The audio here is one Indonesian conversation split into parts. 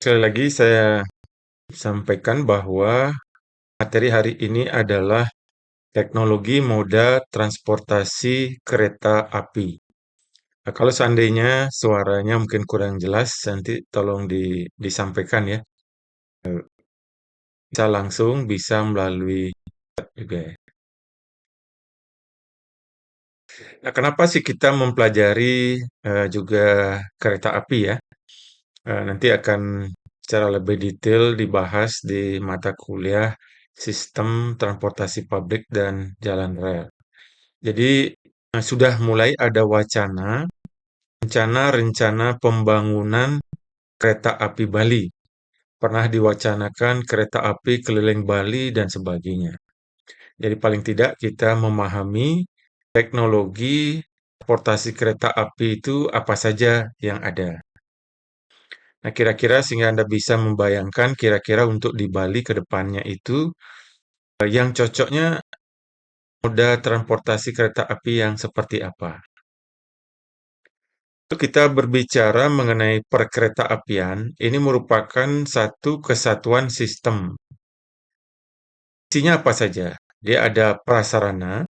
Sekali lagi saya sampaikan bahwa materi hari ini adalah teknologi moda transportasi kereta api. Nah, kalau seandainya suaranya mungkin kurang jelas, nanti tolong disampaikan ya. Bisa langsung, bisa melalui chat juga ya. Nah, kenapa sih kita mempelajari juga kereta api ya? Nanti akan secara lebih detail dibahas di mata kuliah Sistem Transportasi Publik dan Jalan Rel. Jadi sudah mulai ada rencana pembangunan kereta api Bali. Pernah diwacanakan kereta api keliling Bali dan sebagainya. Jadi paling tidak kita memahami teknologi transportasi kereta api itu apa saja yang ada. Nah, kira-kira sehingga Anda bisa membayangkan kira-kira untuk di Bali ke depannya itu yang cocoknya moda transportasi kereta api yang seperti apa. Untuk kita berbicara mengenai perkereta-apian, ini merupakan satu kesatuan sistem. Isinya apa saja? Dia ada prasarana,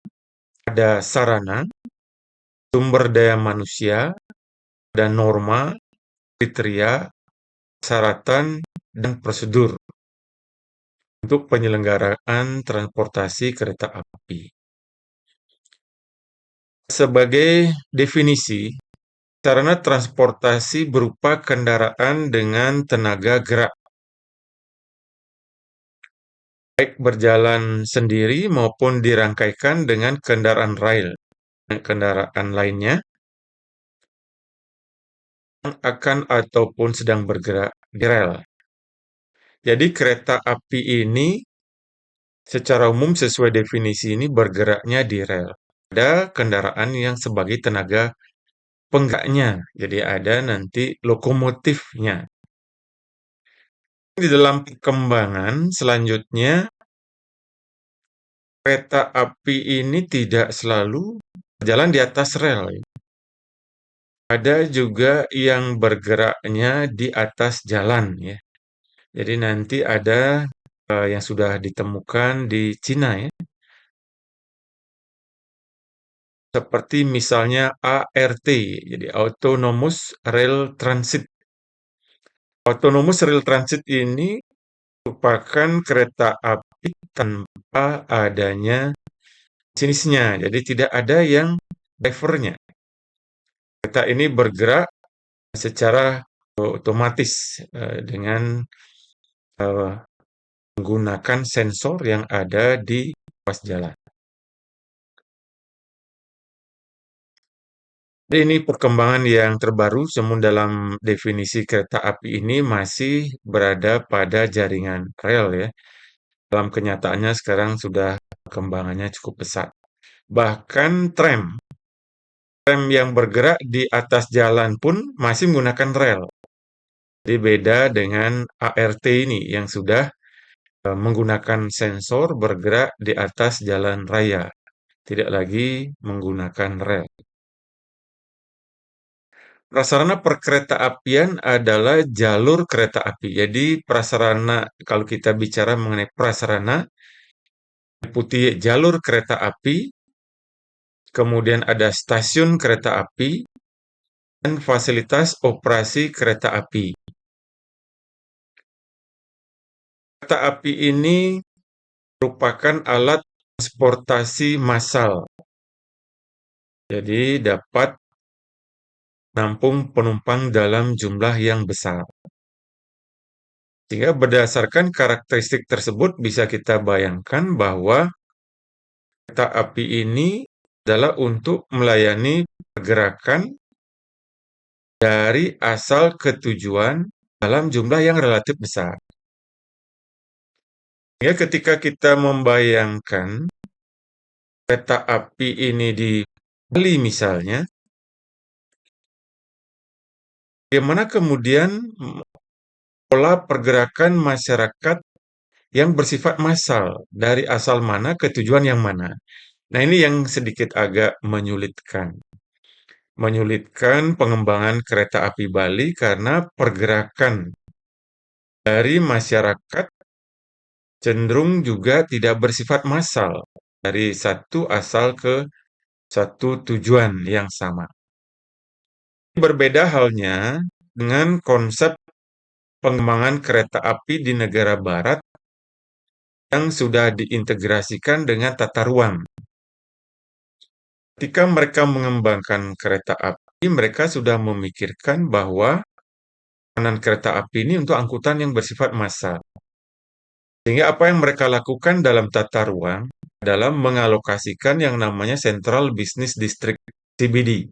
ada sarana, sumber daya manusia, ada norma, kriteria, persyaratan, dan prosedur untuk penyelenggaraan transportasi kereta api. Sebagai definisi, sarana transportasi berupa kendaraan dengan tenaga gerak, baik berjalan sendiri maupun dirangkaikan dengan kendaraan rail dan kendaraan lainnya yang akan ataupun sedang bergerak di rel. Jadi kereta api ini secara umum sesuai definisi ini bergeraknya di rel. Ada kendaraan yang sebagai tenaga penggeraknya, jadi ada nanti lokomotifnya. Di dalam perkembangan selanjutnya, kereta api ini tidak selalu berjalan di atas rel. Ada juga yang bergeraknya di atas jalan ya. Jadi nanti ada yang sudah ditemukan di Cina ya. Seperti misalnya ART, jadi Autonomous Rail Transit. Autonomous Rail Transit ini merupakan kereta api tanpa adanya jenisnya. Jadi tidak ada yang drivernya. Kereta ini bergerak secara otomatis dengan menggunakan sensor yang ada di ruas jalan. Jadi ini perkembangan yang terbaru, namun dalam definisi kereta api ini masih berada pada jaringan rel ya. Dalam kenyataannya sekarang sudah perkembangannya cukup pesat. Bahkan tram yang bergerak di atas jalan pun masih menggunakan rel. Jadi beda dengan ART ini yang sudah menggunakan sensor bergerak di atas jalan raya, tidak lagi menggunakan rel. Prasarana perkeretaapian adalah jalur kereta api. Jadi prasarana, kalau kita bicara mengenai prasarana, meliputi jalur kereta api, kemudian ada stasiun kereta api, dan fasilitas operasi kereta api. Kereta api ini merupakan alat transportasi massal. Jadi dapat menampung penumpang dalam jumlah yang besar. Sehingga berdasarkan karakteristik tersebut bisa kita bayangkan bahwa kereta api ini adalah untuk melayani pergerakan dari asal ke tujuan dalam jumlah yang relatif besar. Ya, ketika kita membayangkan kereta api ini di Bali misalnya, bagaimana kemudian pola pergerakan masyarakat yang bersifat massal dari asal mana ke tujuan yang mana? Nah, ini yang sedikit agak menyulitkan pengembangan kereta api Bali karena pergerakan dari masyarakat cenderung juga tidak bersifat massal dari satu asal ke satu tujuan yang sama. Berbeda halnya dengan konsep pengembangan kereta api di negara barat yang sudah diintegrasikan dengan tata ruang. Ketika mereka mengembangkan kereta api, mereka sudah memikirkan bahwa penanganan kereta api ini untuk angkutan yang bersifat massal. Sehingga apa yang mereka lakukan dalam tata ruang adalah mengalokasikan yang namanya Central Business District (CBD).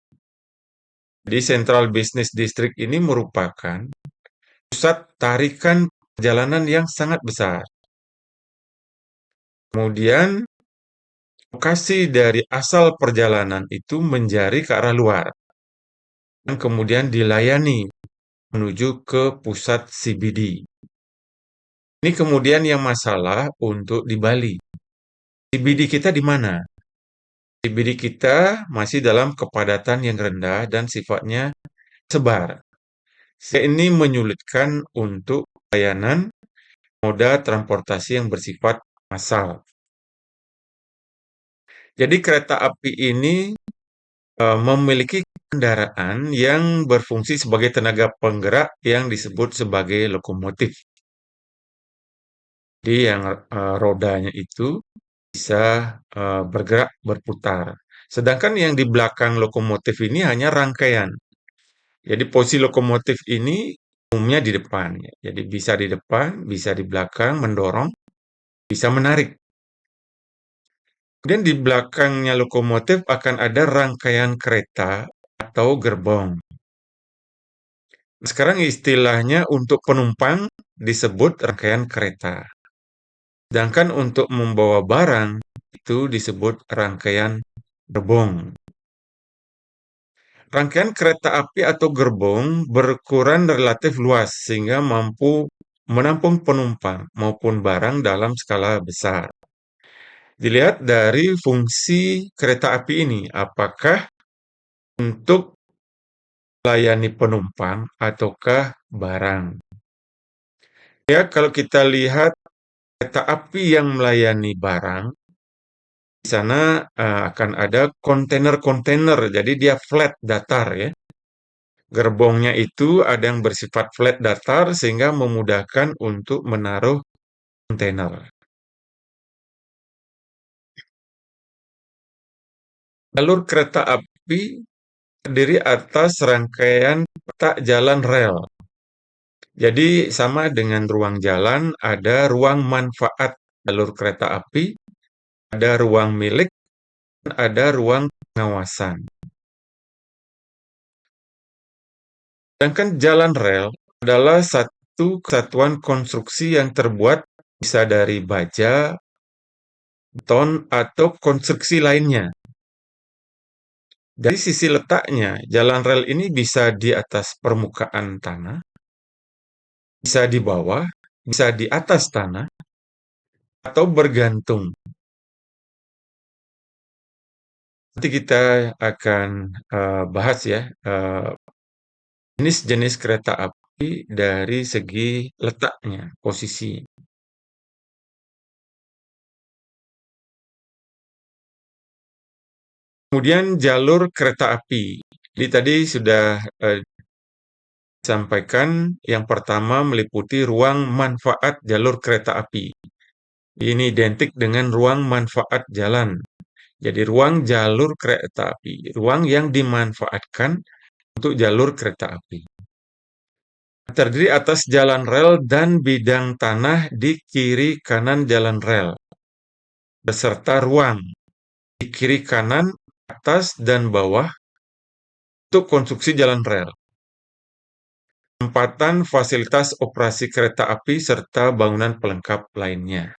Jadi Central Business District ini merupakan pusat tarikan perjalanan yang sangat besar. Kemudian lokasi dari asal perjalanan itu menjari ke arah luar dan kemudian dilayani menuju ke pusat CBD. Ini kemudian yang masalah untuk di Bali. CBD kita di mana? CBD kita masih dalam kepadatan yang rendah dan sifatnya sebar. Ini menyulitkan untuk layanan moda transportasi yang bersifat massal. Jadi kereta api ini memiliki kendaraan yang berfungsi sebagai tenaga penggerak yang disebut sebagai lokomotif. Jadi yang rodanya itu bisa bergerak, berputar. Sedangkan yang di belakang lokomotif ini hanya rangkaian. Jadi posisi lokomotif ini umumnya di depan, ya. Jadi bisa di depan, bisa di belakang, mendorong, bisa menarik. Kemudian di belakangnya lokomotif akan ada rangkaian kereta atau gerbong. Sekarang istilahnya untuk penumpang disebut rangkaian kereta. Sedangkan untuk membawa barang itu disebut rangkaian gerbong. Rangkaian kereta api atau gerbong berukuran relatif luas sehingga mampu menampung penumpang maupun barang dalam skala besar. Dilihat dari fungsi kereta api ini, apakah untuk melayani penumpang ataukah barang. Ya, kalau kita lihat kereta api yang melayani barang, di sana akan ada kontainer-kontainer, jadi dia flat, datar ya. Gerbongnya itu ada yang bersifat flat datar sehingga memudahkan untuk menaruh kontainer. Jalur kereta api terdiri atas rangkaian petak jalan rel. Jadi sama dengan ruang jalan, ada ruang manfaat jalur kereta api, ada ruang milik, dan ada ruang pengawasan. Sedangkan jalan rel adalah satu kesatuan konstruksi yang terbuat bisa dari baja, beton, atau konstruksi lainnya. Dari sisi letaknya, jalan rel ini bisa di atas permukaan tanah, bisa di bawah, bisa di atas tanah, atau bergantung. Nanti kita akan bahas ya jenis-jenis kereta api dari segi letaknya, posisi. Kemudian jalur kereta api. Jadi tadi sudah disampaikan yang pertama meliputi ruang manfaat jalur kereta api. Ini identik dengan ruang manfaat jalan. Jadi ruang jalur kereta api, ruang yang dimanfaatkan untuk jalur kereta api. Terdiri atas jalan rel dan bidang tanah di kiri kanan jalan rel, beserta ruang di kiri kanan, atas, dan bawah untuk konstruksi jalan rel. Penempatan fasilitas operasi kereta api serta bangunan pelengkap lainnya.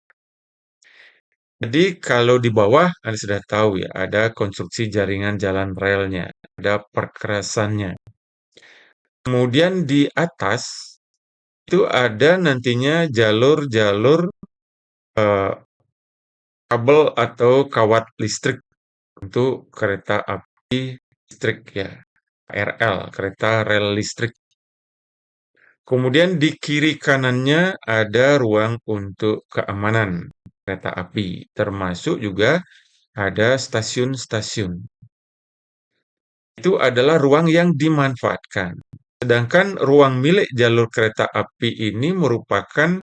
Jadi kalau di bawah Anda sudah tahu ya, ada konstruksi jaringan jalan relnya, ada perkerasannya. Kemudian di atas itu ada nantinya jalur-jalur kabel atau kawat listrik untuk kereta api listrik ya, KRL, kereta rel listrik. Kemudian di kiri kanannya ada ruang untuk keamanan kereta api, termasuk juga ada stasiun-stasiun. Itu adalah ruang yang dimanfaatkan. Sedangkan ruang milik jalur kereta api ini merupakan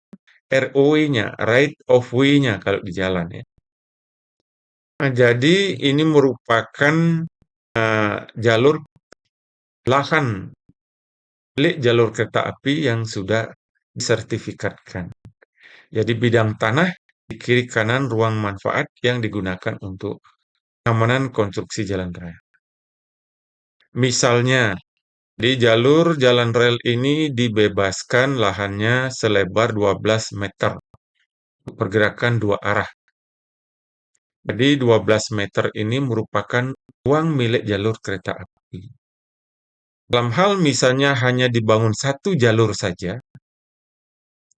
ROW-nya, right of way-nya kalau di jalan ya. Nah, jadi ini merupakan jalur lahan milik jalur kereta api yang sudah disertifikatkan. Jadi bidang tanah di kiri kanan ruang manfaat yang digunakan untuk pengamanan konstruksi jalan raya. Misalnya, di jalur jalan rel ini dibebaskan lahannya selebar 12 meter untuk pergerakan dua arah. Jadi 12 meter ini merupakan ruang milik jalur kereta api. Dalam hal misalnya hanya dibangun satu jalur saja,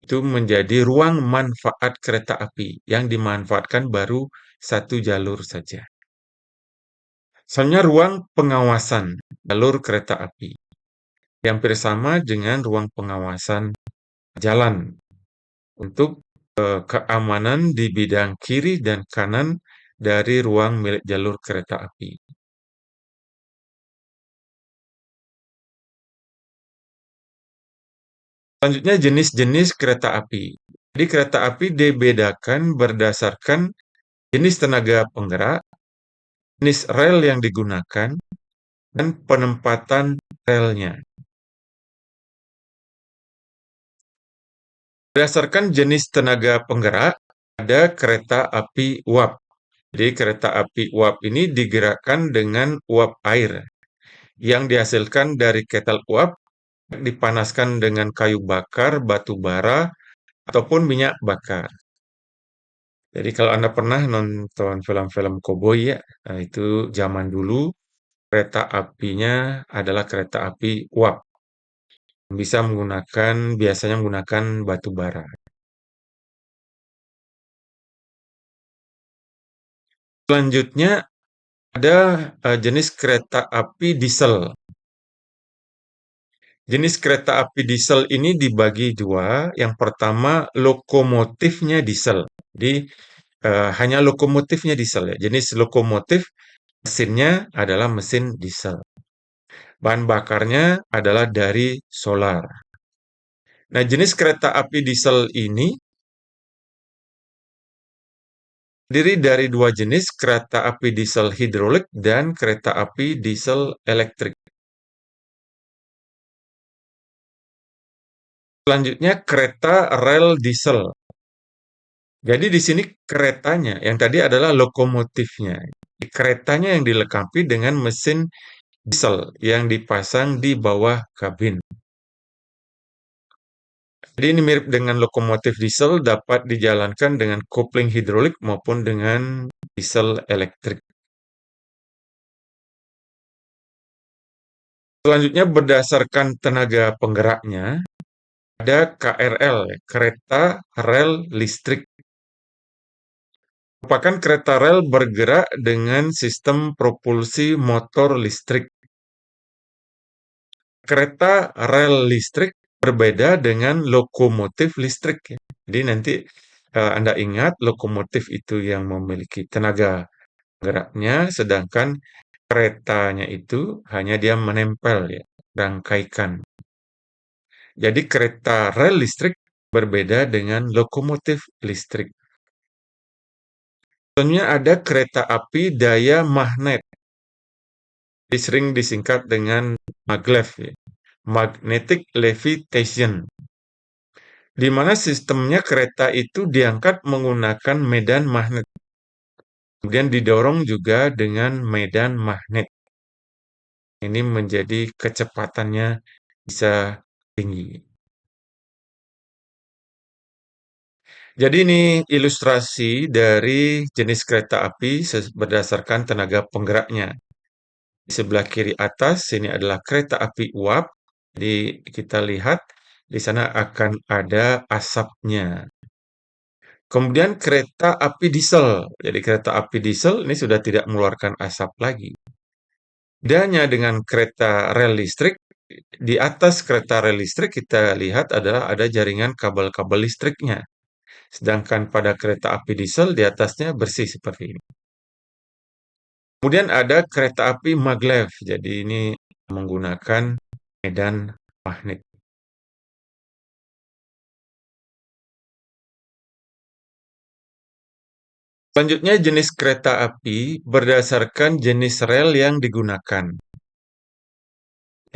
itu menjadi ruang manfaat kereta api yang dimanfaatkan baru satu jalur saja. Misalnya ruang pengawasan jalur kereta api, yang hampir sama dengan ruang pengawasan jalan untuk keamanan di bidang kiri dan kanan dari ruang milik jalur kereta api. Selanjutnya jenis-jenis kereta api. Jadi kereta api dibedakan berdasarkan jenis tenaga penggerak, jenis rel yang digunakan, dan penempatan relnya. Berdasarkan jenis tenaga penggerak, ada kereta api uap. Jadi kereta api uap ini digerakkan dengan uap air yang dihasilkan dari ketel uap, dipanaskan dengan kayu bakar, batu bara, ataupun minyak bakar. Jadi kalau Anda pernah nonton film-film koboi ya, itu zaman dulu kereta apinya adalah kereta api uap. Biasanya menggunakan batu bara. Selanjutnya ada jenis kereta api diesel. Jenis kereta api diesel ini dibagi dua. Yang pertama lokomotifnya diesel. Jadi hanya lokomotifnya diesel ya. Jenis lokomotif mesinnya adalah mesin diesel. Bahan bakarnya adalah dari solar. Nah, jenis kereta api diesel ini terdiri dari dua jenis, kereta api diesel hidrolik dan kereta api diesel elektrik. Selanjutnya kereta rel diesel. Jadi di sini keretanya, yang tadi adalah lokomotifnya. Keretanya yang dilengkapi dengan mesin diesel yang dipasang di bawah kabin. Jadi ini mirip dengan lokomotif diesel dapat dijalankan dengan kopling hidrolik maupun dengan diesel elektrik. Selanjutnya berdasarkan tenaga penggeraknya, ada KRL, kereta rel listrik. Merupakan kereta rel bergerak dengan sistem propulsi motor listrik. Kereta rel listrik berbeda dengan lokomotif listrik. Jadi nanti Anda ingat lokomotif itu yang memiliki tenaga geraknya, sedangkan keretanya itu hanya dia menempel ya, rangkaikan. Jadi kereta rel listrik berbeda dengan lokomotif listrik. Contohnya ada kereta api daya magnet, sering disingkat dengan maglev, ya. Magnetic levitation, di mana sistemnya kereta itu diangkat menggunakan medan magnet, kemudian didorong juga dengan medan magnet. Ini menjadi kecepatannya bisa tinggi. Jadi ini ilustrasi dari jenis kereta api berdasarkan tenaga penggeraknya. Di sebelah kiri atas ini adalah kereta api uap. Jadi kita lihat di sana akan ada asapnya. Kemudian kereta api diesel. Jadi kereta api diesel ini sudah tidak mengeluarkan asap lagi. Bedanya dengan kereta rel listrik, di atas kereta rel listrik kita lihat adalah ada jaringan kabel-kabel listriknya. Sedangkan pada kereta api diesel di atasnya bersih seperti ini. Kemudian ada kereta api maglev. Jadi ini menggunakan medan magnet. Selanjutnya jenis kereta api berdasarkan jenis rel yang digunakan.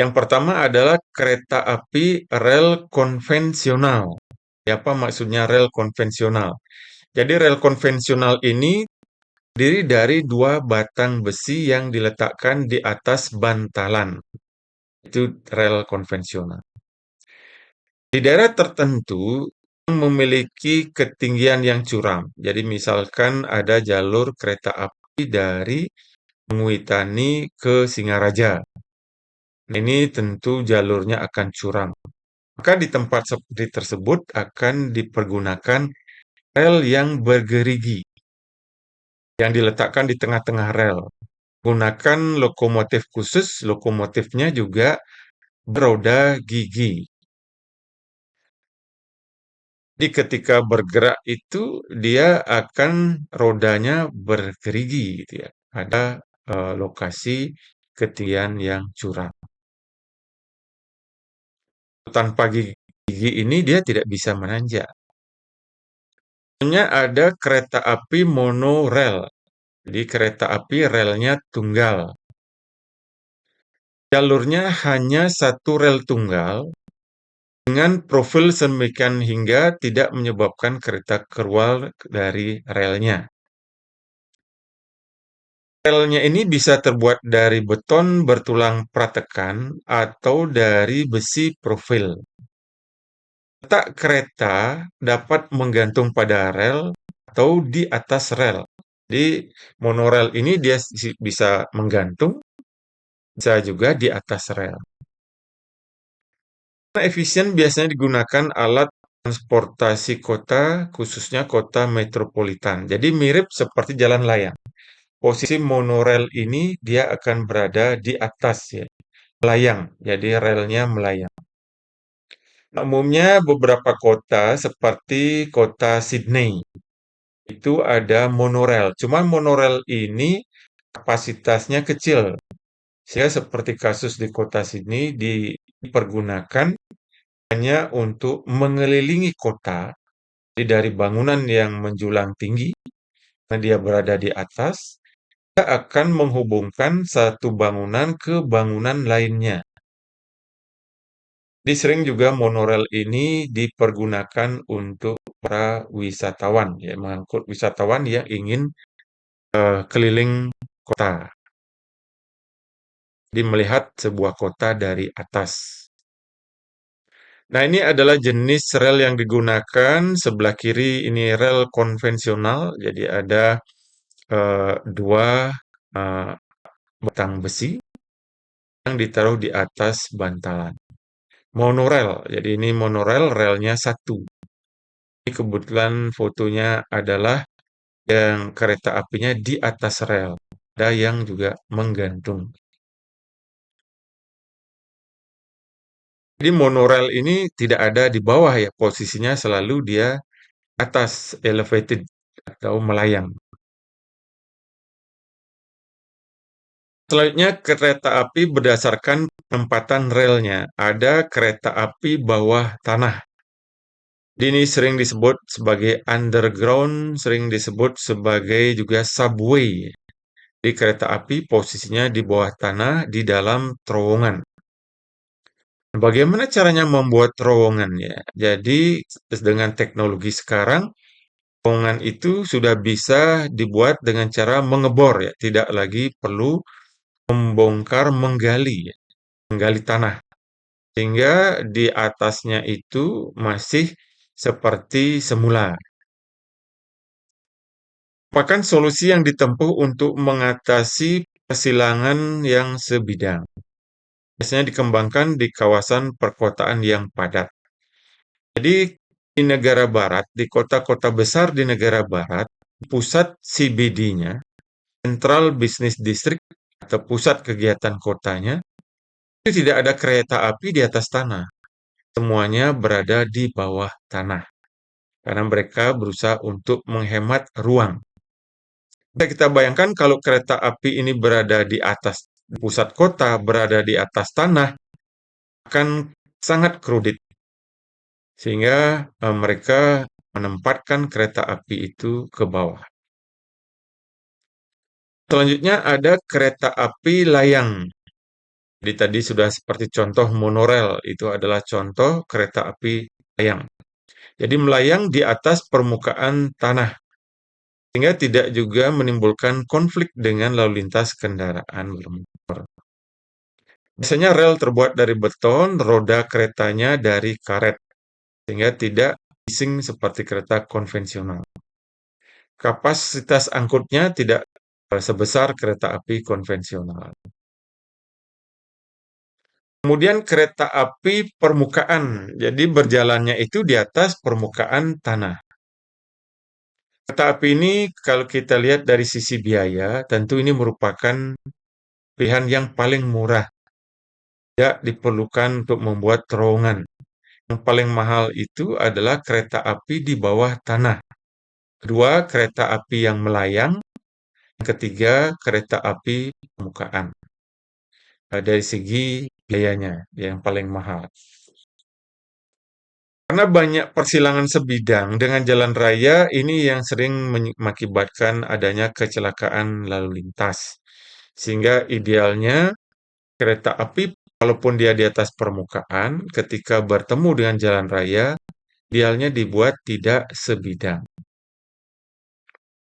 Yang pertama adalah kereta api rel konvensional. Apa maksudnya rel konvensional? Jadi rel konvensional ini terdiri dari dua batang besi yang diletakkan di atas bantalan. Itu rel konvensional. Di daerah tertentu memiliki ketinggian yang curam. Jadi misalkan ada jalur kereta api dari Mengwitani ke Singaraja. Ini tentu jalurnya akan curam. Maka di tempat seperti tersebut akan dipergunakan rel yang bergerigi yang diletakkan di tengah-tengah rel. Gunakan lokomotif khusus, lokomotifnya juga beroda gigi. Jadi ketika bergerak itu dia akan rodanya bergerigi gitu ya. Ada lokasi ketinggian yang curam. Tanpa gigi ini dia tidak bisa menanjak. Selanjutnya ada kereta api monorel. Jadi kereta api relnya tunggal. Jalurnya hanya satu rel tunggal dengan profil sedemikian hingga tidak menyebabkan kereta keluar dari relnya. Relnya ini bisa terbuat dari beton bertulang pratekan atau dari besi profil. Letak kereta dapat menggantung pada rel atau di atas rel. Di monorel ini dia bisa menggantung, bisa juga di atas rel. Karena efisien biasanya digunakan alat transportasi kota, khususnya kota metropolitan. Jadi mirip seperti jalan layang. Posisi monorel ini dia akan berada di atas ya, melayang. Jadi relnya melayang. Nah, umumnya beberapa kota seperti kota Sydney itu ada monorel. Cuman monorel ini kapasitasnya kecil. Sehingga seperti kasus di kota Sydney dipergunakan hanya untuk mengelilingi kota. Jadi dari bangunan yang menjulang tinggi, karena dia berada di atas, dia akan menghubungkan satu bangunan ke bangunan lainnya. Jadi sering juga monorel ini dipergunakan untuk para wisatawan, ya, mengangkut wisatawan yang ingin keliling kota. Jadi melihat sebuah kota dari atas. Nah, ini adalah jenis rel yang digunakan. Sebelah kiri ini rel konvensional, jadi ada dua eh, batang besi yang ditaruh di atas bantalan. Monorel, jadi ini monorel, relnya satu. Ini kebetulan fotonya adalah yang kereta apinya di atas rel. Ada yang juga menggantung. Jadi monorel ini tidak ada di bawah ya, posisinya selalu dia atas, elevated atau melayang. Selanjutnya kereta api berdasarkan penempatan relnya. Ada kereta api bawah tanah. Ini sering disebut sebagai underground, sering disebut sebagai juga subway. Di kereta api posisinya di bawah tanah di dalam terowongan. Bagaimana caranya membuat terowongan ya? Jadi dengan teknologi sekarang terowongan itu sudah bisa dibuat dengan cara mengebor ya, tidak lagi perlu membongkar menggali ya, menggali tanah. Sehingga di atasnya itu masih seperti semula. Merupakan solusi yang ditempuh untuk mengatasi persilangan yang sebidang. Biasanya dikembangkan di kawasan perkotaan yang padat. Jadi di negara barat, di kota-kota besar di negara barat, pusat CBD-nya, Central Business District atau pusat kegiatan kotanya, Jadi tidak ada kereta api di atas tanah. Semuanya berada di bawah tanah. Karena mereka berusaha untuk menghemat ruang. Bisa kita bayangkan kalau kereta api ini berada di atas di pusat kota, berada di atas tanah, akan sangat crowded. Sehingga mereka menempatkan kereta api itu ke bawah. Selanjutnya ada kereta api layang. Jadi tadi sudah seperti contoh monorel, itu adalah contoh kereta api layang. Jadi melayang di atas permukaan tanah, sehingga tidak juga menimbulkan konflik dengan lalu lintas kendaraan bermotor. Biasanya rel terbuat dari beton, roda keretanya dari karet, sehingga tidak bising seperti kereta konvensional. Kapasitas angkutnya tidak sebesar kereta api konvensional. Kemudian kereta api permukaan, jadi berjalannya itu di atas permukaan tanah. Kereta api ini kalau kita lihat dari sisi biaya, tentu ini merupakan pilihan yang paling murah. Tidak diperlukan untuk membuat terowongan. Yang paling mahal itu adalah kereta api di bawah tanah. Kedua, kereta api yang melayang. Yang ketiga, kereta api permukaan. Dari segi biayanya, yang paling mahal. Karena banyak persilangan sebidang dengan jalan raya, ini yang sering mengakibatkan adanya kecelakaan lalu lintas. Sehingga idealnya kereta api, walaupun dia di atas permukaan, ketika bertemu dengan jalan raya, idealnya dibuat tidak sebidang.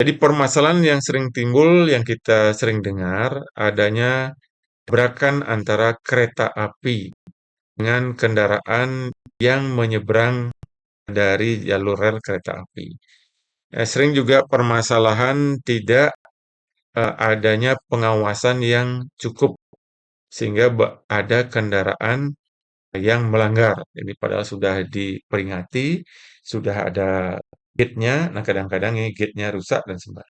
Jadi permasalahan yang sering timbul, yang kita sering dengar, adanya tabrakan antara kereta api dengan kendaraan yang menyeberang dari jalur rel kereta api. Sering juga permasalahan tidak adanya pengawasan yang cukup sehingga ada kendaraan yang melanggar. Jadi padahal sudah diperingati, sudah ada gate-nya, nah kadang-kadang ini gate-nya rusak dan sebagainya.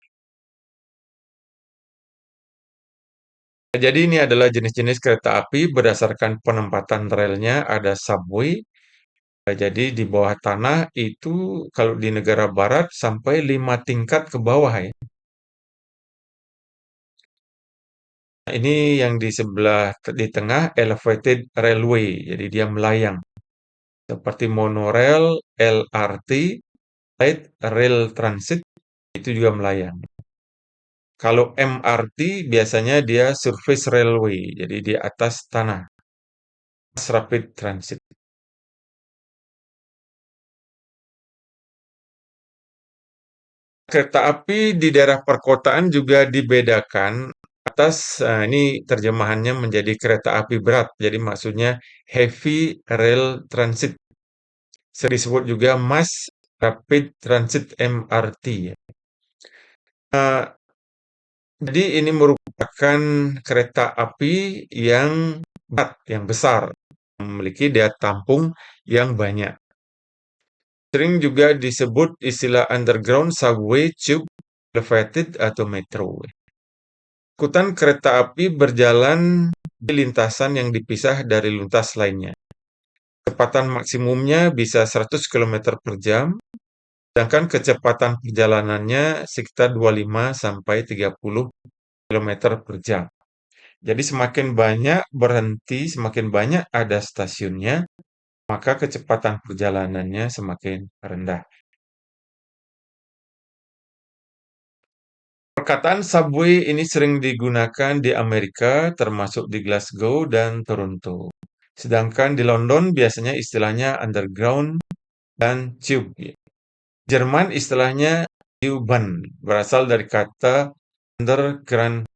Jadi ini adalah jenis-jenis kereta api berdasarkan penempatan relnya, ada subway. Jadi di bawah tanah itu kalau di negara barat sampai 5 tingkat ke bawah ya. Nah, ini yang di sebelah di tengah elevated railway, jadi dia melayang seperti monorail, LRT, light rail transit itu juga melayang. Kalau MRT biasanya dia surface railway, jadi di atas tanah, mass rapid transit. Kereta api di daerah perkotaan juga dibedakan atas, ini terjemahannya menjadi kereta api berat, jadi maksudnya heavy rail transit. Sering disebut juga Mass Rapid Transit MRT ya. Nah, jadi ini merupakan kereta api yang berat, yang besar, memiliki daya tampung yang banyak. Sering juga disebut istilah underground subway, tube, elevated, atau metro. Angkutan kereta api berjalan di lintasan yang dipisah dari lintas lainnya. Kecepatan maksimumnya bisa 100 km per jam, sedangkan kecepatan perjalanannya sekitar 25 sampai 30 km per jam. Jadi semakin banyak berhenti, semakin banyak ada stasiunnya, maka kecepatan perjalanannya semakin rendah. Perkataan subway ini sering digunakan di Amerika, termasuk di Glasgow dan Toronto. Sedangkan di London biasanya istilahnya underground dan tube. Jerman istilahnya U-Bahn, berasal dari kata underground,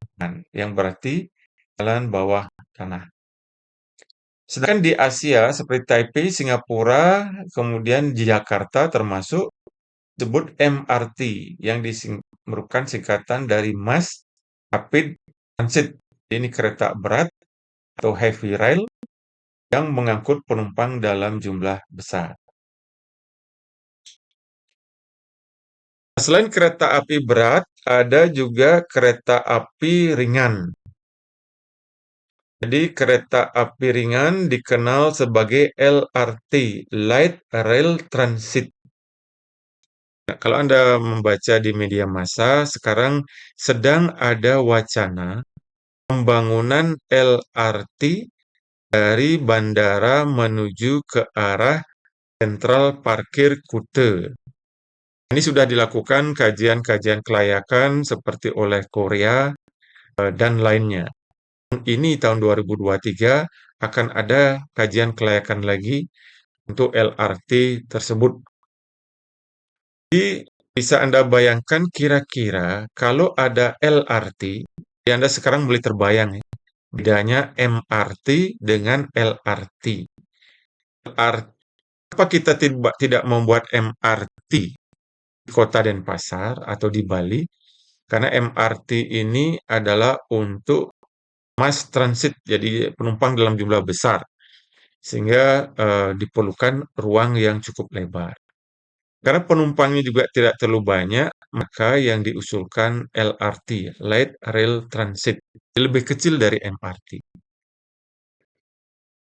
yang berarti jalan bawah tanah. Sedangkan di Asia seperti Taipei, Singapura, kemudian di Jakarta termasuk disebut MRT yang merupakan singkatan dari Mass Rapid Transit. Ini kereta berat atau heavy rail yang mengangkut penumpang dalam jumlah besar. Selain kereta api berat, ada juga kereta api ringan. Jadi kereta api ringan dikenal sebagai LRT, Light Rail Transit. Nah, kalau Anda membaca di media massa, sekarang sedang ada wacana pembangunan LRT dari bandara menuju ke arah sentral parkir Kute. Ini sudah dilakukan kajian-kajian kelayakan seperti oleh Korea dan lainnya. Ini tahun 2023 akan ada kajian kelayakan lagi untuk LRT tersebut. Jadi bisa Anda bayangkan kira-kira kalau ada LRT, ya Anda sekarang mulai terbayang ya, bedanya MRT dengan LRT. Kenapa kita tidak membuat MRT di Kota Denpasar atau di Bali? Karena MRT ini adalah untuk mass transit, jadi penumpang dalam jumlah besar, sehingga diperlukan ruang yang cukup lebar. Karena penumpangnya juga tidak terlalu banyak, maka yang diusulkan LRT, Light Rail Transit, lebih kecil dari MRT.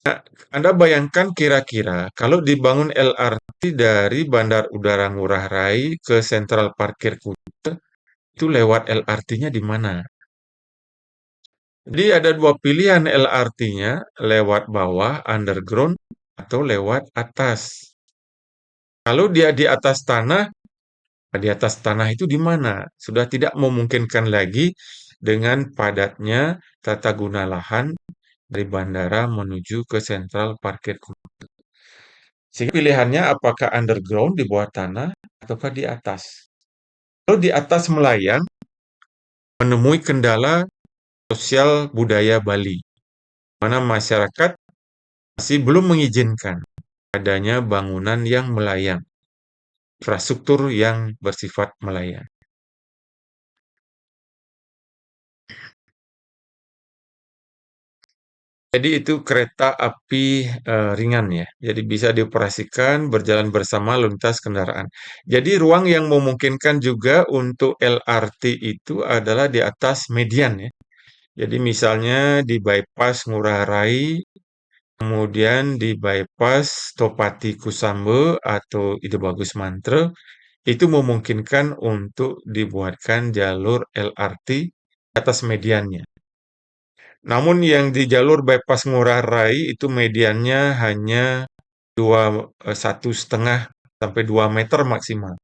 Nah, Anda bayangkan kira-kira kalau dibangun LRT dari Bandar Udara Ngurah Rai ke Sentral Parkir Kuta, itu lewat LRT-nya di mana? Jadi ada dua pilihan LRT-nya, lewat bawah, underground, atau lewat atas. Kalau dia di atas tanah itu di mana? Sudah tidak memungkinkan lagi dengan padatnya tata guna lahan dari bandara menuju ke sentral parkir Kuta. Sehingga pilihannya apakah underground di bawah tanah ataukah di atas. Kalau di atas melayang, menemui kendala sosial budaya Bali, mana masyarakat masih belum mengizinkan adanya bangunan yang melayang, infrastruktur yang bersifat melayang. Jadi itu kereta api ringan ya. Jadi bisa dioperasikan berjalan bersama lintas kendaraan. Jadi ruang yang memungkinkan juga untuk LRT itu adalah di atas median ya. Jadi misalnya di bypass Ngurah Rai, kemudian di bypass Topati Kusambe atau Ide Bagus Mantre, itu memungkinkan untuk dibuatkan jalur LRT atas mediannya. Namun yang di jalur bypass Ngurah Rai itu mediannya hanya 1,5 sampai 2 meter maksimal.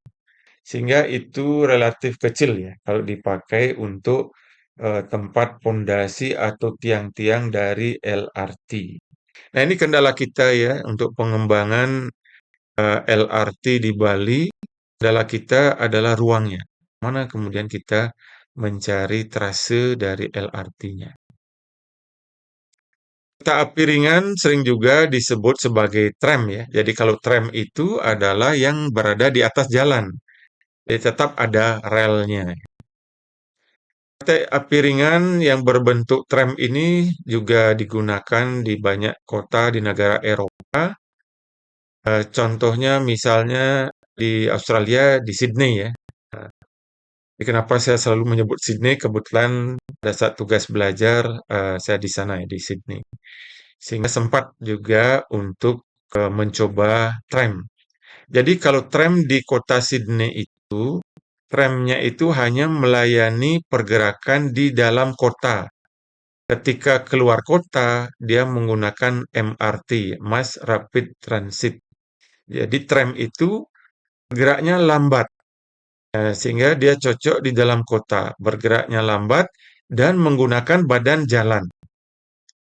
Sehingga itu relatif kecil ya kalau dipakai untuk tempat pondasi atau tiang-tiang dari LRT. Nah, ini kendala kita ya untuk pengembangan LRT di Bali. Kendala kita adalah ruangnya. Mana kemudian kita mencari trase dari LRT-nya. Kereta api ringan sering juga disebut sebagai tram ya. Jadi kalau tram itu adalah yang berada di atas jalan. Jadi tetap ada relnya. Kereta api ringan yang berbentuk tram ini juga digunakan di banyak kota di negara Eropa. Contohnya misalnya di Australia, di Sydney ya. Nah, jadi kenapa saya selalu menyebut Sydney? Kebetulan pada saat tugas belajar saya di sana ya, di Sydney. Sehingga sempat juga untuk mencoba tram. Jadi kalau tram di kota Sydney itu, tramnya itu hanya melayani pergerakan di dalam kota. Ketika keluar kota, dia menggunakan MRT, Mass Rapid Transit. Jadi tram itu geraknya lambat, sehingga dia cocok di dalam kota, bergeraknya lambat dan menggunakan badan jalan.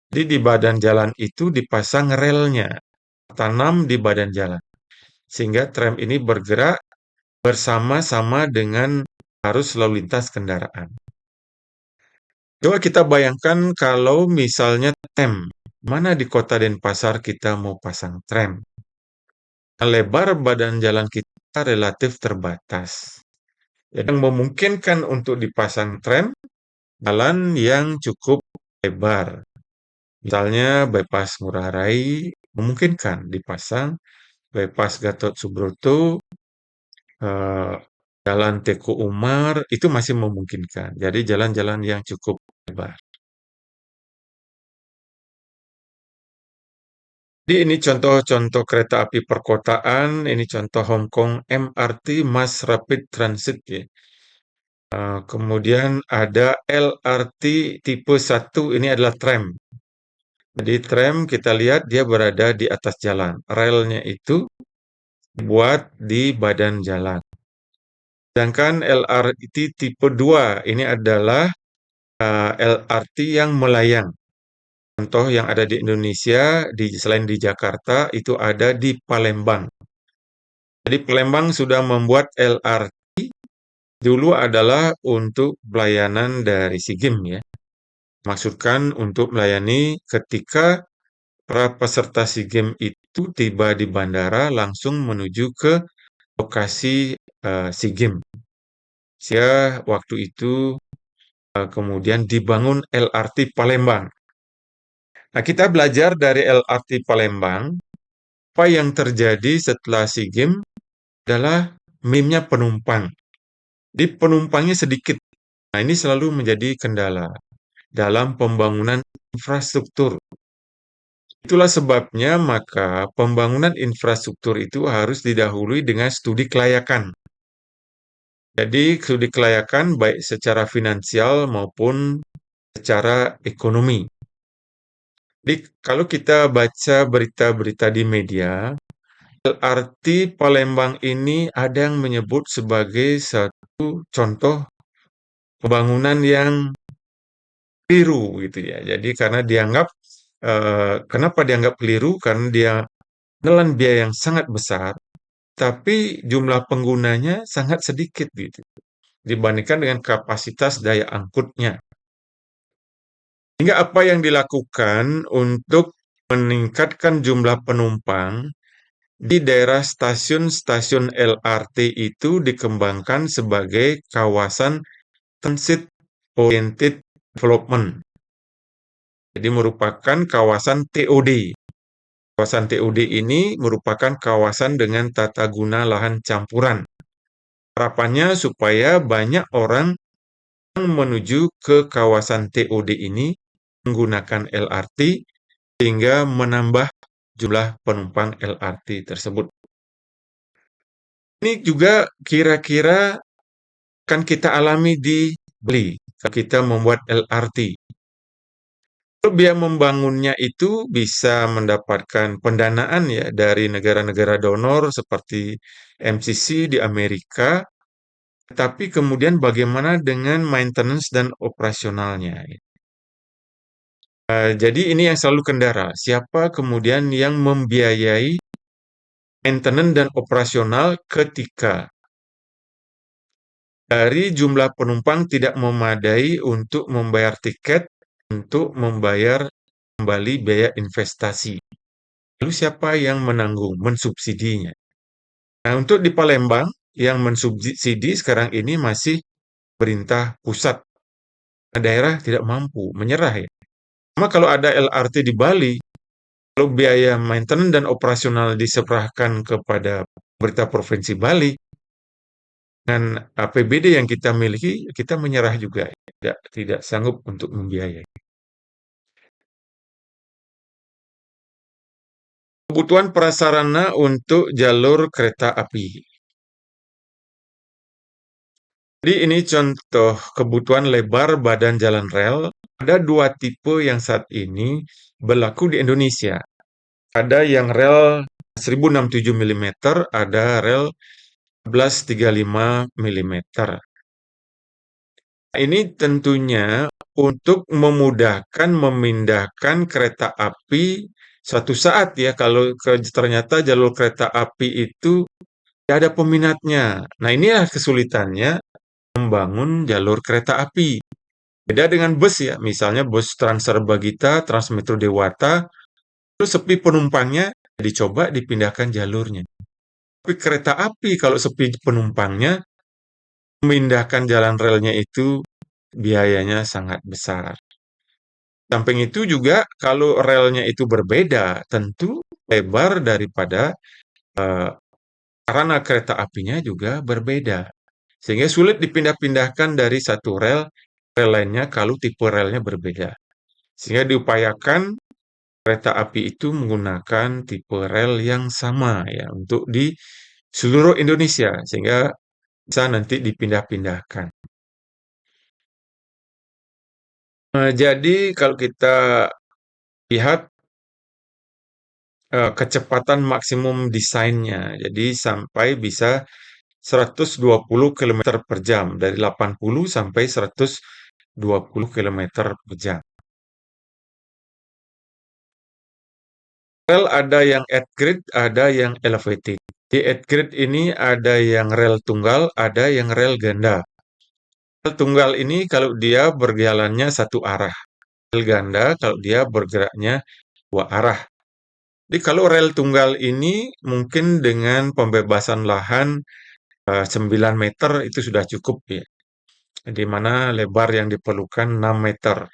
Jadi di badan jalan itu dipasang relnya, tanam di badan jalan. Sehingga tram ini bergerak bersama-sama dengan arus lalu lintas kendaraan. Coba kita bayangkan kalau misalnya tram, mana di kota Denpasar kita mau pasang tram? Lebar badan jalan kita relatif terbatas. Jadi yang memungkinkan untuk dipasang tram, jalan yang cukup lebar. Misalnya bypass Ngurah Rai memungkinkan dipasang, bypass Gatot Subroto, eh, jalan Teku Umar itu masih memungkinkan. Jadi jalan-jalan yang cukup lebar. Jadi ini contoh-contoh kereta api perkotaan, ini contoh Hong Kong MRT, Mass Rapid Transit ya. Kemudian ada LRT tipe 1, ini adalah tram. Jadi tram kita lihat dia berada di atas jalan. Relnya itu dibuat di badan jalan. Sedangkan LRT tipe 2 ini adalah LRT yang melayang. Contoh yang ada di Indonesia, selain di Jakarta, itu ada di Palembang. Jadi Palembang sudah membuat LRT dulu adalah untuk pelayanan dari SEA Games ya. Maksudkan untuk melayani ketika para peserta SEA Games itu tiba di bandara langsung menuju ke lokasi SEA Games. Sehingga waktu itu kemudian dibangun LRT Palembang. Nah, kita belajar dari LRT Palembang, apa yang terjadi setelah SEA Games adalah minimnya penumpang. Di penumpangnya sedikit. Nah, ini selalu menjadi kendala dalam pembangunan infrastruktur. Itulah sebabnya maka pembangunan infrastruktur itu harus didahului dengan studi kelayakan. Jadi studi kelayakan baik secara finansial maupun secara ekonomi. Jadi kalau kita baca berita-berita di media, LRT Palembang ini ada yang menyebut sebagai satu contoh pembangunan yang keliru gitu ya. Jadi karena dianggap kenapa dianggap keliru? Karena dia menelan biaya yang sangat besar, tapi jumlah penggunanya sangat sedikit gitu dibandingkan dengan kapasitas daya angkutnya. Hingga apa yang dilakukan untuk meningkatkan jumlah penumpang di daerah stasiun-stasiun LRT itu dikembangkan sebagai kawasan transit oriented development. Jadi merupakan kawasan TOD. Kawasan TOD ini merupakan kawasan dengan tata guna lahan campuran. Harapannya supaya banyak orang yang menuju ke kawasan TOD ini menggunakan LRT sehingga menambah jumlah penumpang LRT tersebut. Ini juga kira-kira akan kita alami di Bali kalau kita membuat LRT. Biaya membangunnya itu bisa mendapatkan pendanaan ya dari negara-negara donor seperti MCC di Amerika, tapi kemudian bagaimana dengan maintenance dan operasionalnya? Jadi ini yang selalu kendara. Siapa kemudian yang membiayai maintenance dan operasional ketika dari jumlah penumpang tidak memadai untuk membayar tiket, untuk membayar kembali biaya investasi? Lalu siapa yang menanggung, mensubsidinya? Nah, untuk di Palembang, yang mensubsidi sekarang ini masih perintah pusat. Daerah tidak mampu, menyerah ya. Cuma kalau ada LRT di Bali, kalau biaya maintenance dan operasional diserahkan kepada pemerintah Provinsi Bali, dengan APBD yang kita miliki, kita menyerah juga, tidak sanggup untuk membiayai. Kebutuhan prasarana untuk jalur kereta api. Jadi ini contoh kebutuhan lebar badan jalan rel. Ada dua tipe yang saat ini berlaku di Indonesia. Ada yang rel 1067 mm, ada rel 1135 mm. Ini tentunya untuk memudahkan memindahkan kereta api suatu saat ya kalau ternyata jalur kereta api itu tidak ada peminatnya. Nah, inilah kesulitannya membangun jalur kereta api. Beda dengan bus ya, misalnya bus Trans Serbagita, Transmetro Dewata, terus sepi penumpangnya, dicoba dipindahkan jalurnya. Tapi kereta api kalau sepi penumpangnya, memindahkan jalan relnya itu biayanya sangat besar. Samping itu juga kalau relnya itu berbeda, tentu lebar daripada sarana kereta apinya juga berbeda. Sehingga sulit dipindah-pindahkan dari satu rel lainnya kalau tipe relnya berbeda. Sehingga diupayakan kereta api itu menggunakan tipe rel yang sama ya untuk di seluruh Indonesia sehingga bisa nanti dipindah-pindahkan. Jadi kalau kita lihat kecepatan maksimum desainnya, jadi sampai bisa 120 kilometer per jam, dari 80 sampai 120 kilometer per jam. Rel ada yang at grade, ada yang elevated. Di at grade ini ada yang rel tunggal, ada yang rel ganda. Rel tunggal ini kalau dia berjalannya satu arah. Rel ganda kalau dia bergeraknya dua arah. Jadi kalau rel tunggal ini mungkin dengan pembebasan lahan 9 meter itu sudah cukup ya. Di mana lebar yang diperlukan 6 meter.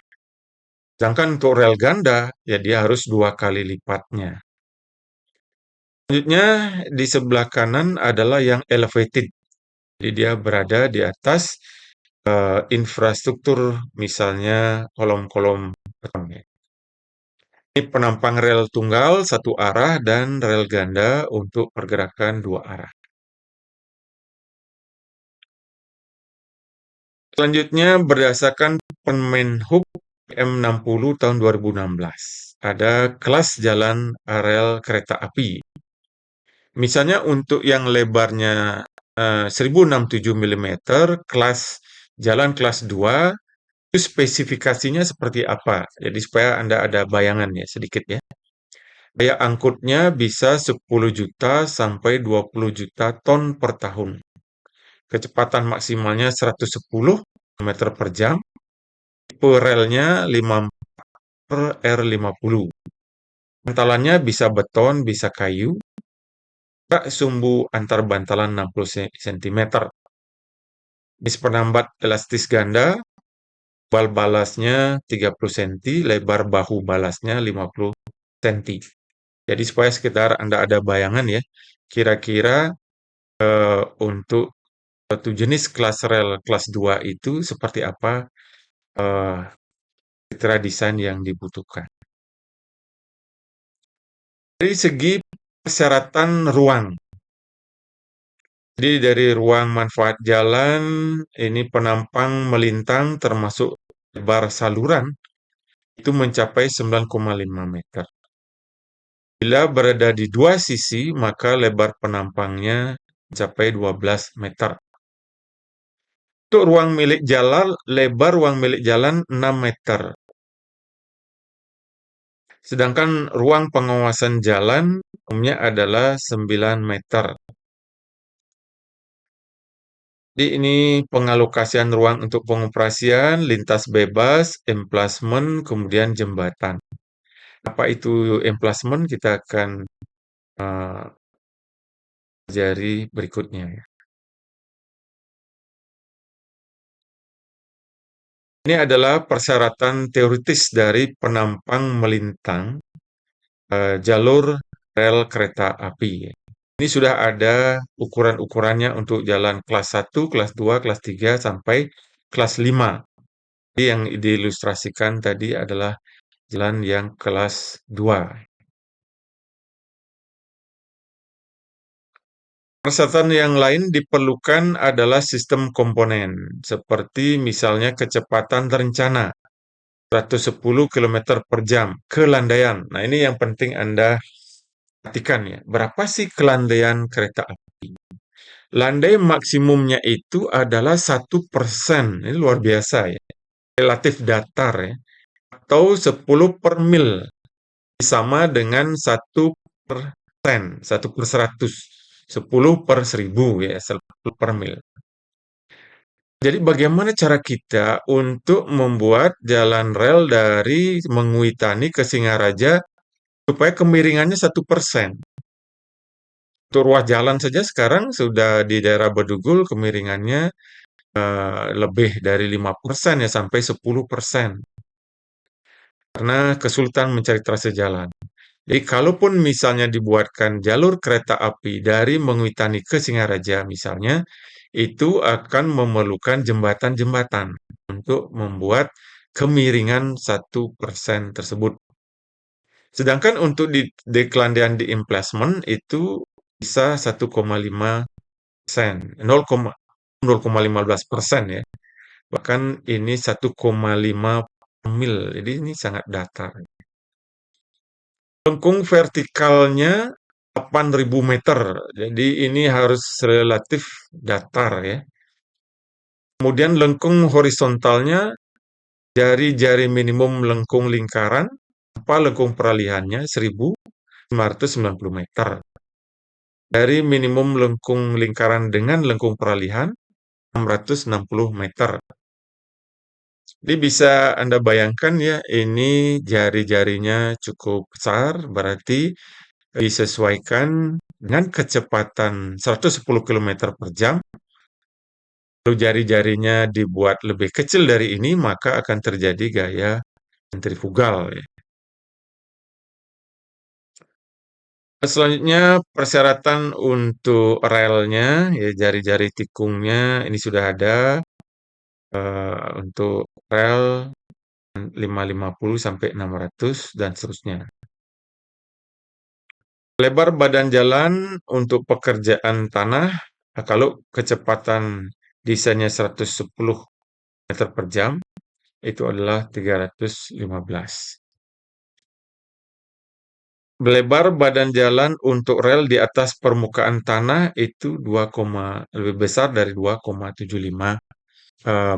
Sedangkan untuk rel ganda, ya dia harus dua kali lipatnya. Selanjutnya, di sebelah kanan adalah yang elevated. Jadi dia berada di atas infrastruktur, misalnya kolom-kolom beton. Ya. Ini penampang rel tunggal satu arah dan rel ganda untuk pergerakan dua arah. Selanjutnya, berdasarkan Permen Hub M60 tahun 2016, ada kelas jalan rel kereta api. Misalnya untuk yang lebarnya 1067 mm, kelas jalan kelas 2, itu spesifikasinya seperti apa? Jadi supaya Anda ada bayangan ya sedikit ya. Daya angkutnya bisa 10 juta sampai 20 juta ton per tahun. Kecepatan maksimalnya 110 km per jam. Tipe relnya 5 per R50. Bantalannya bisa beton, bisa kayu. Rak sumbu antar bantalan 60 cm. Bis penambat elastis ganda, bal balasnya 30 cm, lebar bahu balasnya 50 cm. Jadi supaya sekitar Anda ada bayangan ya, kira-kira untuk satu jenis kelas rel kelas 2 itu seperti apa eh, kriteria desain yang dibutuhkan. Dari segi persyaratan ruang, jadi dari ruang manfaat jalan, ini penampang melintang termasuk lebar saluran, itu mencapai 9,5 meter. Bila berada di dua sisi, maka lebar penampangnya mencapai 12 meter. Untuk ruang milik jalan, lebar ruang milik jalan 6 meter. Sedangkan ruang pengawasan jalan umumnya adalah 9 meter. Jadi ini pengalokasian ruang untuk pengoperasian, lintas bebas, emplasement, kemudian jembatan. Apa itu emplasement? Kita akan pelajari berikutnya. Ini adalah persyaratan teoritis dari penampang melintang jalur rel kereta api. Ini sudah ada ukuran-ukurannya untuk jalan kelas 1, kelas 2, kelas 3, sampai kelas 5. Jadi yang diilustrasikan tadi adalah jalan yang kelas 2. Persyaratan yang lain diperlukan adalah sistem komponen, seperti misalnya kecepatan terencana 110 km per jam, kelandaian. Nah, ini yang penting Anda perhatikan ya. Berapa sih kelandaian kereta api? Landai maksimumnya itu adalah 1%. Ini luar biasa ya. Relatif datar ya. Atau 10 per mil. Sama dengan 1%. 1/100. 10 per 1000 ya. 10 per mil. Jadi bagaimana cara kita untuk membuat jalan rel dari Menguitani ke Singaraja supaya kemiringannya 1%. Untuk ruas jalan saja sekarang sudah di daerah Bedugul kemiringannya lebih dari 5% ya sampai 10%. Karena kesulitan mencari trase jalan. Jadi kalaupun misalnya dibuatkan jalur kereta api dari Menguitani ke Singaraja misalnya, itu akan memerlukan jembatan-jembatan untuk membuat kemiringan 1% tersebut. Sedangkan untuk di decline dan di emplacement itu bisa 1,5%, 0,15% ya. Bahkan ini 1,5 mil, jadi ini sangat datar. Lengkung vertikalnya 8.000 meter, jadi ini harus relatif datar ya. Kemudian lengkung horizontalnya dari jari minimum lengkung lingkaran tanpa lengkung peralihannya 1.590 meter. Dari minimum lengkung lingkaran dengan lengkung peralihan 660 meter. Jadi bisa Anda bayangkan ya, ini jari-jarinya cukup besar, berarti disesuaikan dengan kecepatan 110 km per jam. Lalu jari-jarinya dibuat lebih kecil dari ini, maka akan terjadi gaya sentrifugal ya. Selanjutnya persyaratan untuk relnya, ya jari-jari tikungnya ini sudah ada untuk rel 550 sampai 600 dan seterusnya. Lebar badan jalan untuk pekerjaan tanah, kalau kecepatan desainnya 110 meter per jam, itu adalah 315. Lebar badan jalan untuk rel di atas permukaan tanah itu lebih besar dari 2,75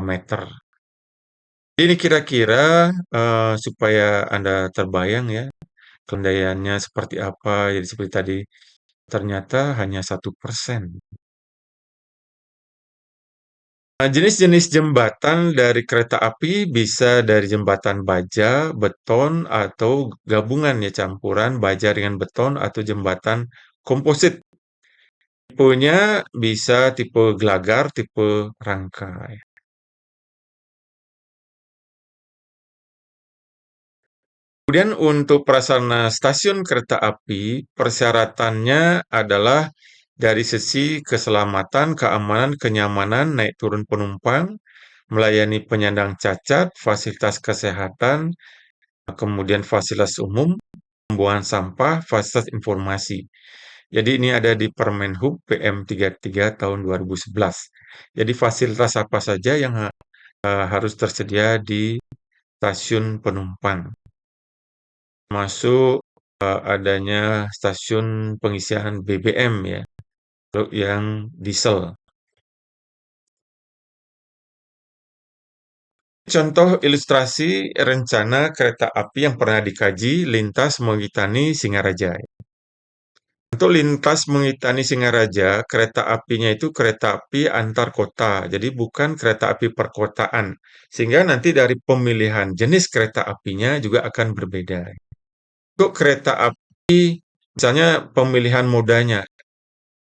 meter. Ini kira-kira supaya Anda terbayang ya, kendaiannya seperti apa, jadi seperti tadi, ternyata hanya 1%. Nah, jenis-jenis jembatan dari kereta api bisa dari jembatan baja, beton, atau gabungan ya campuran baja dengan beton atau jembatan komposit. Tipenya bisa tipe gelagar, tipe rangka. Kemudian untuk prasarana stasiun kereta api, persyaratannya adalah dari sisi keselamatan, keamanan, kenyamanan, naik turun penumpang, melayani penyandang cacat, fasilitas kesehatan, kemudian fasilitas umum, pembuangan sampah, fasilitas informasi. Jadi ini ada di Permenhub PM 33 tahun 2011. Jadi fasilitas apa saja yang harus tersedia di stasiun penumpang, masuk adanya stasiun pengisian BBM ya, untuk yang diesel. Contoh ilustrasi rencana kereta api yang pernah dikaji lintas Mengitani Singaraja. Untuk lintas Mengitani Singaraja, kereta apinya itu kereta api antar kota, jadi bukan kereta api perkotaan. Sehingga nanti dari pemilihan jenis kereta apinya juga akan berbeda. Untuk kereta api, misalnya pemilihan modanya,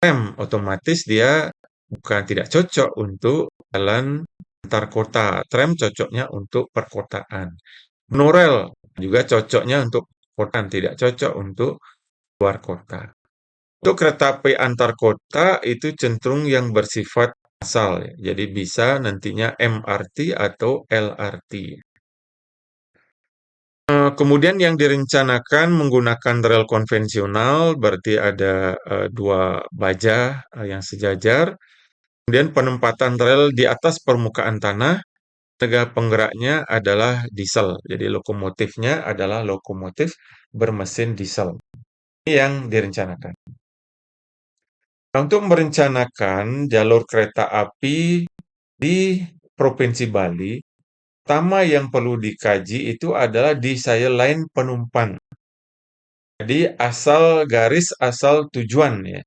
rem, otomatis dia bukan tidak cocok untuk jalan antar kota. Tram cocoknya untuk perkotaan. Monorail juga cocoknya untuk kota, tidak cocok untuk luar kota. Untuk kereta api antar kota itu cenderung yang bersifat asal, ya. Jadi bisa nantinya MRT atau LRT. Kemudian yang direncanakan menggunakan rel konvensional berarti ada dua baja yang sejajar. Kemudian penempatan rel di atas permukaan tanah, tenaga penggeraknya adalah diesel. Jadi lokomotifnya adalah lokomotif bermesin diesel. Ini yang direncanakan. Nah, untuk merencanakan jalur kereta api di Provinsi Bali, pertama yang perlu dikaji itu adalah desain line penumpang. Jadi asal garis, asal tujuan ya.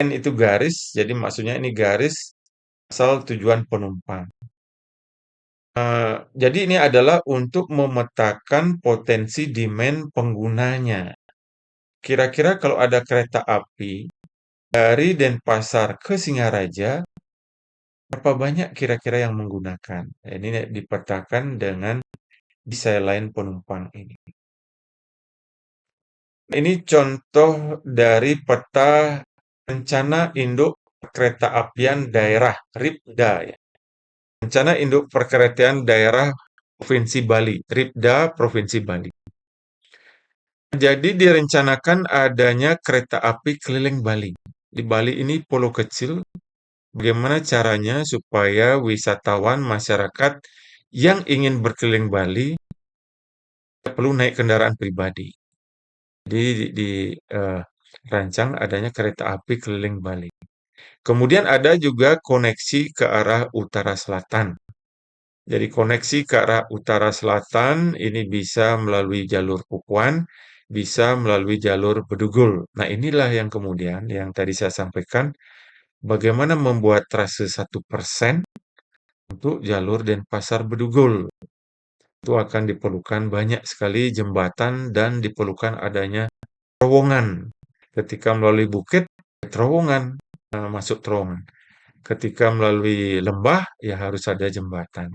Line itu garis, jadi maksudnya ini garis asal tujuan penumpang. Jadi ini adalah untuk memetakan potensi demand penggunanya. Kira-kira kalau ada kereta api dari Denpasar ke Singaraja, berapa banyak kira-kira yang menggunakan? Ini dipetakan dengan desain line penumpang ini. Ini contoh dari peta rencana induk kereta apian daerah RIPDA ya. Rencana induk perkeretaan daerah Provinsi Bali, RIPDA Provinsi Bali. Jadi direncanakan adanya kereta api keliling Bali. Di Bali ini pulau kecil. Bagaimana caranya supaya wisatawan masyarakat yang ingin berkeliling Bali tidak perlu naik kendaraan pribadi. Jadi dirancang adanya kereta api keliling Bali. Kemudian ada juga koneksi ke arah utara selatan. Jadi koneksi ke arah utara selatan ini bisa melalui jalur Pupuan, bisa melalui jalur Bedugul. Nah, inilah yang kemudian yang tadi saya sampaikan, bagaimana membuat trase 1% untuk jalur Denpasar Bedugul. Itu akan diperlukan banyak sekali jembatan dan diperlukan adanya terowongan. Ketika melalui bukit, terowongan, masuk terowongan. Ketika melalui lembah, ya harus ada jembatan.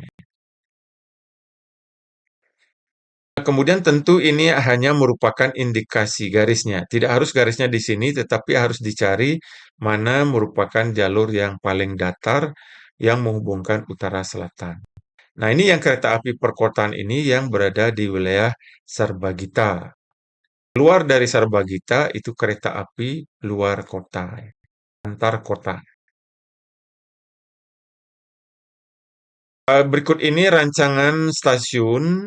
Kemudian tentu ini hanya merupakan indikasi garisnya. Tidak harus garisnya di sini, tetapi harus dicari mana merupakan jalur yang paling datar yang menghubungkan utara selatan. Nah, ini yang kereta api perkotaan ini yang berada di wilayah Sarbagita. Keluar dari Sarbagita itu kereta api luar kota, antar kota. Berikut ini rancangan stasiun,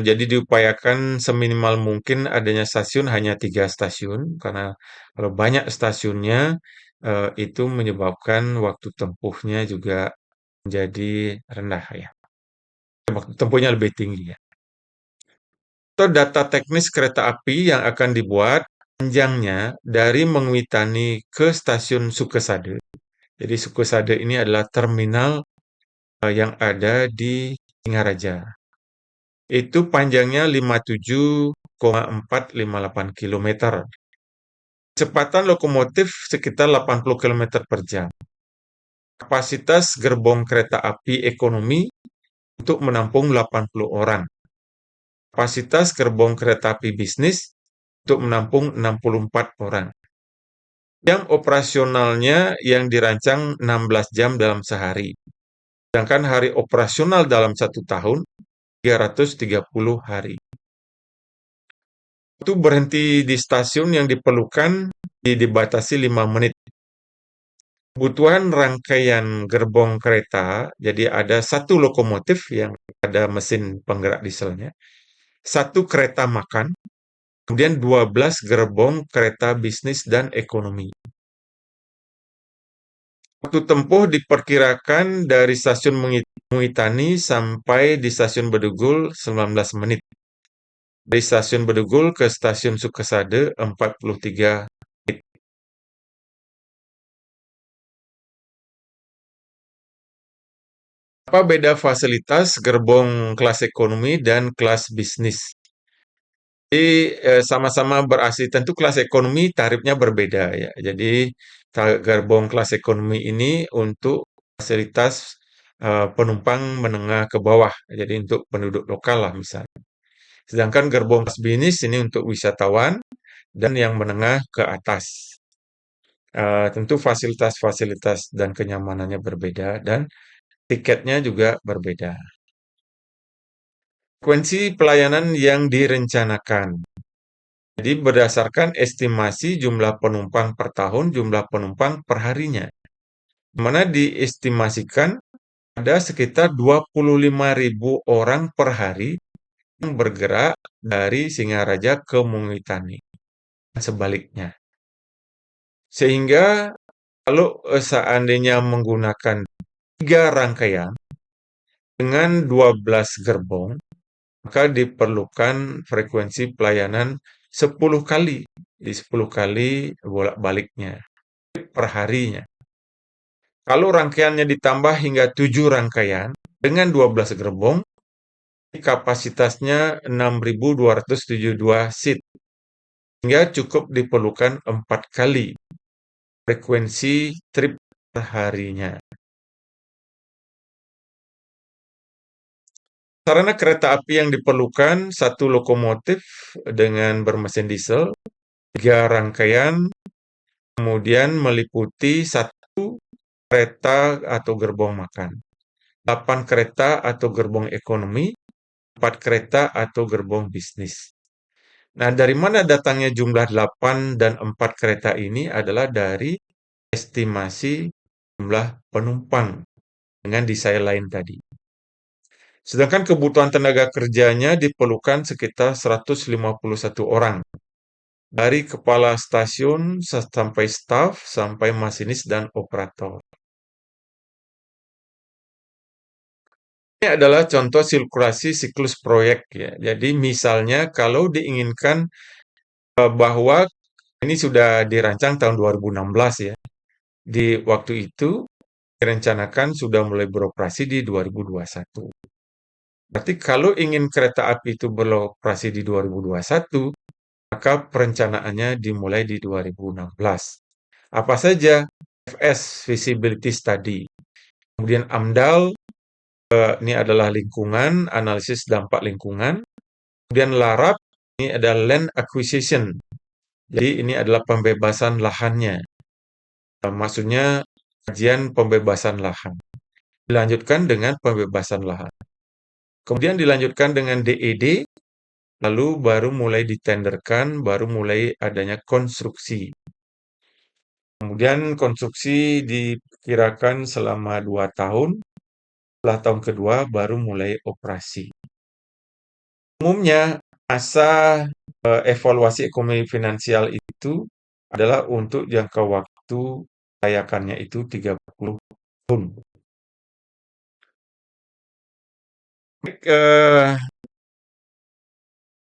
jadi diupayakan seminimal mungkin adanya stasiun hanya 3 stasiun, karena kalau banyak stasiunnya, itu menyebabkan waktu tempuhnya juga menjadi rendah ya, waktu tempuhnya lebih tinggi ya. Atau data teknis kereta api yang akan dibuat, panjangnya dari Mengwitani ke stasiun Sukesade. Jadi Sukesade ini adalah terminal yang ada di Singaraja. Itu panjangnya 57,458 km. Kecepatan lokomotif sekitar 80 km per jam. Kapasitas gerbong kereta api ekonomi untuk menampung 80 orang. Kapasitas gerbong kereta api bisnis untuk menampung 64 orang. Jam operasionalnya yang dirancang 16 jam dalam sehari. Sedangkan hari operasional dalam 1 tahun 330 hari. Itu berhenti di stasiun yang diperlukan dibatasi 5 menit. Kebutuhan rangkaian gerbong kereta, jadi ada 1 lokomotif yang ada mesin penggerak dieselnya, 1 kereta makan, kemudian 12 gerbong kereta bisnis dan ekonomi. Waktu tempuh diperkirakan dari stasiun Muitani sampai di stasiun Bedugul 19 menit. Dari stasiun Bedugul ke stasiun Sukesade 43 menit. Apa beda fasilitas gerbong kelas ekonomi dan kelas bisnis? Jadi sama-sama berasli, tentu kelas ekonomi tarifnya berbeda ya. Jadi gerbong kelas ekonomi ini untuk fasilitas penumpang menengah ke bawah, jadi untuk penduduk lokal lah misalnya. Sedangkan gerbong kelas bisnis ini untuk wisatawan dan yang menengah ke atas. Tentu fasilitas-fasilitas dan kenyamanannya berbeda dan tiketnya juga berbeda. Frekuensi pelayanan yang direncanakan. Jadi berdasarkan estimasi jumlah penumpang per tahun, jumlah penumpang per harinya. Mana diestimasikan ada sekitar 25.000 orang per hari yang bergerak dari Singaraja ke Mungitani. Sebaliknya. Sehingga kalau seandainya menggunakan 3 rangkaian dengan 12 gerbong, maka diperlukan frekuensi pelayanan 10 kali. Di 10 kali bolak-baliknya per harinya. Kalau rangkaiannya ditambah hingga 7 rangkaian dengan 12 gerbong, kapasitasnya 6.272 seat. Hingga cukup diperlukan 4 kali frekuensi trip per harinya. Sarana kereta api yang diperlukan 1 lokomotif dengan bermesin diesel, 3 rangkaian, kemudian meliputi 1 kereta atau gerbong makan, 8 kereta atau gerbong ekonomi, 4 kereta atau gerbong bisnis. Nah, dari mana datangnya jumlah 8 dan 4 kereta ini adalah dari estimasi jumlah penumpang dengan desain lain tadi. Sedangkan kebutuhan tenaga kerjanya diperlukan sekitar 151 orang. Dari kepala stasiun sampai staf, sampai masinis dan operator. Ini adalah contoh sirkulasi siklus proyek ya. Jadi misalnya kalau diinginkan bahwa ini sudah dirancang tahun 2016 ya. Di waktu itu direncanakan sudah mulai beroperasi di 2021. Berarti kalau ingin kereta api itu beroperasi di 2021, maka perencanaannya dimulai di 2016. Apa saja? FS, Feasibility Study. Kemudian AMDAL, ini adalah lingkungan, analisis dampak lingkungan. Kemudian LARAP, ini adalah Land Acquisition. Jadi ini adalah pembebasan lahannya. Maksudnya kajian pembebasan lahan. Dilanjutkan dengan pembebasan lahan. Kemudian dilanjutkan dengan DED, lalu baru mulai ditenderkan, baru mulai adanya konstruksi. Kemudian konstruksi diperkirakan selama 2 tahun, setelah tahun kedua baru mulai operasi. Umumnya, masa evaluasi ekonomi finansial itu adalah untuk jangka waktu layakannya itu 30 tahun.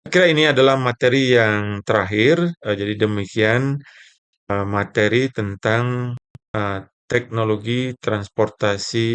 Kira ini adalah materi yang terakhir, jadi demikian materi tentang teknologi transportasi